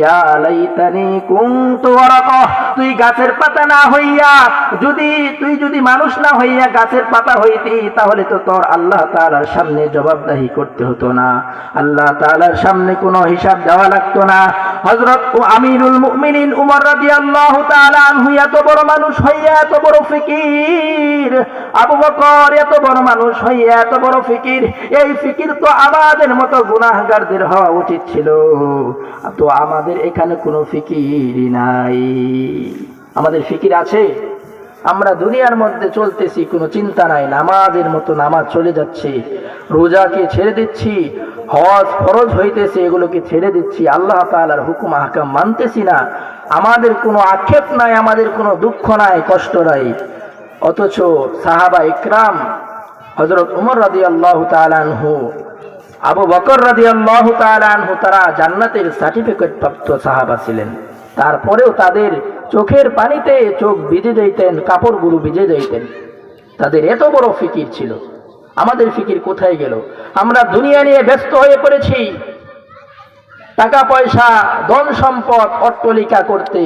ইয়া লাইতানি কুনতু Waraqah, তুই গাছের পাতা না হইয়া তুই যদি মানুষ না হইয়া গাছের পাতা হইতি, তাহলে তো তোর আল্লাহ তাআলার সামনে জবাবদাহি করতে হতো না, আল্লাহ তাআলার সামনে কোনো হিসাব দেওয়া লাগতো না। হযরত আমিরুল মুমিনিন উমর রাদিয়াল্লাহু তাআলা আনহু এত বড় মানুষ হইয়া এত বড় ফিকির, আবু বকর এত বড় মানুষ হইয়া এত বড় ফিকির, এই ফিকির তো আমাদের মতো গুনাহগারদের হওয়া উচিত ছিল। তো আমাদের এখানে কোনো ফিকিরই নাই। আমাদের ফিকির আছে? আমরা দুনিয়ার মধ্যে চলতেছি, কোনো চিন্তা নাই, নামাজের মতো নামাজ চলে যাচ্ছে, রোজাকে ছেড়ে দিচ্ছি, হজ ফরজ হইতেছে এগুলোকে ছেড়ে দিচ্ছি, আল্লাহ তাআলার হুকুম আহকাম মানতেছি না, আমাদের কোনো আক্ষেপ নাই, আমাদের কোনো দুঃখ নাই, কষ্ট নাই। অথচ সাহাবা ইকরাম হযরত উমর রাদিয়াল্লাহু তাআলা আনহু, আবু বকর রাদিয়াল্লাহু তাআলা আনহু, তারা জান্নাতের সার্টিফিকেট প্রাপ্ত সাহাবা ছিলেন, তারপরেও তাদের চোখের পানিতে চোখ ভিজে যাইতেন, কাপড়গুলো ভিজে যাইতেন, তাদের এত বড় ফিকির ছিল। আমাদের ফিকির কোথায় গেল? আমরা দুনিয়া নিয়ে ব্যস্ত হয়ে পড়েছি, টাকা পয়সা ধন সম্পদ অট্টালিকা করতে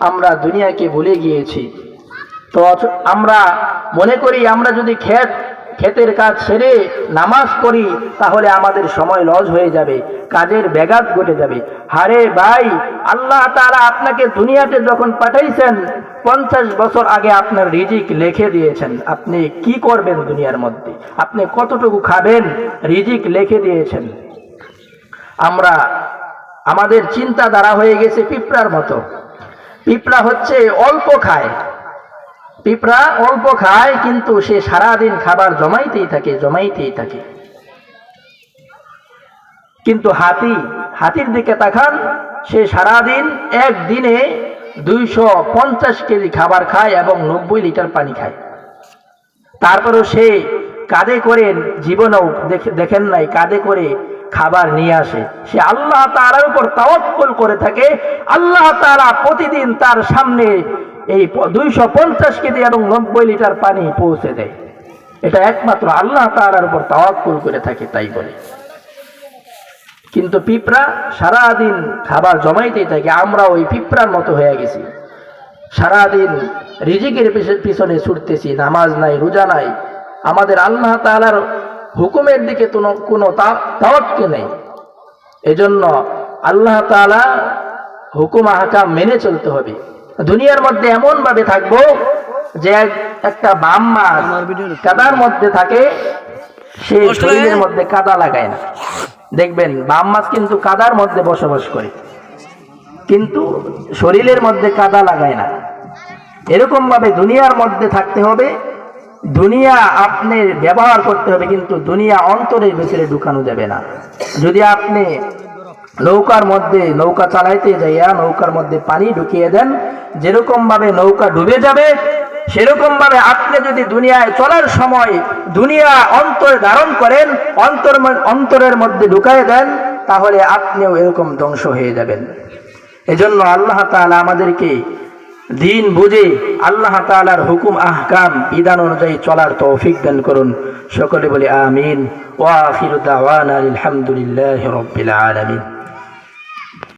আমরা দুনিয়াকে ভুলে গিয়েছি। তো আমরা মনে করি আমরা যদি ক্ষেতের কাজ ছেড়ে নামাজ পড়ি তাহলে আমাদের সময় লস হয়ে যাবে, কাজের ব্যাঘাত ঘটে যাবে। হারে ভাই, আল্লাহ তাআলা আপনাকে দুনিয়াতে যখন পাঠাইছেন 50 বছর আগে আপনার রিজিক লিখে দিয়েছেন। আপনি কি করবেন দুনিয়ার মধ্যে, আপনি কতটুকু খাবেন, রিজিক লিখে দিয়েছেন। আমাদের চিন্তাধারা হয়ে গেছে পিঁপড়ার মতো। পিঁপড়া হচ্ছে অল্প খায়, পিঁপড়া অল্প খায়, কিন্তু সে সারাদিন খাবার জমাইতেই থাকে। কিন্তু হাতির দিকে তাকান, সে সারাদিন একদিনে 250 কেজি খাবার খায় এবং 90 লিটার পানি খায়। তারপরেও সে কাঁধে করে, জীবনেও দেখেন নাই কাঁধে করে খাবার নিয়ে আসে। সে আল্লাহ তাআলার উপর তাওয়াক্কুল করে থাকে। আল্লাহ তাআলা প্রতিদিন তার সামনে এই 250 কেজি এবং 90 লিটার পানি পৌঁছে দেয়। এটা একমাত্র আল্লাহ তাআলার উপর তাওয়াক্কুল করে থাকে, তাই বলে। কিন্তু পিঁপড়া সারাদিন খাবার জমাইতেই থাকে। আমরা ওই পিঁপড়ার মতো হয়ে গেছি, সারাদিন রিজিকের পিছনে ছুটতেছি, নামাজ নাই, রোজা নাই, আমাদের আল্লাহ তাআলার হুকুমের দিকে কোনো তাওয়াক্কুল নেই। এজন্য আল্লাহ তাআলা হুকুম আহকাম মেনে চলতে হবে। দুনিয়ার মধ্যে এমন ভাবে থাকবো যে একটা বাম মাছ কাদার মধ্যে থাকে, সে শরীরের মধ্যে কাদা লাগায় না। দেখবেন বাম মাছ কিন্তু কাদার মধ্যে বসবাস করে, কিন্তু শরীরের মধ্যে কাদা লাগায় না। এরকম ভাবে দুনিয়ার মধ্যে থাকতে হবে, দুনিয়া আপনি ব্যবহার করতে হবে, কিন্তু দুনিয়া অন্তরের ভিতরে ঢুকানো যাবে না। যদি আপনি নৌকা চালাইতে যাইয়া নৌকার মধ্যে পানি ঢুকিয়ে দেন, যেরকম ভাবে নৌকা ডুবে যাবে, সেরকম ভাবে আপনি যদি দুনিয়ায় চলার সময় দুনিয়া অন্তরে ধারণ করেন, অন্তরের মধ্যে ঢুকাই দেন, তাহলে আপনিও এরকম ধ্বংস হয়ে যাবেন। এজন্য আল্লাহ তাআলা আমাদেরকে দিন বুঝে আল্লাহ তাআলার হুকুম আহকাম বিধান অনুযায়ী চলার তৌফিক দান করুন। সকলে বলি আমিন। ওয়া আখিরু দাওয়ানা আলহামদুলিল্লাহি রাব্বিল আলামিন।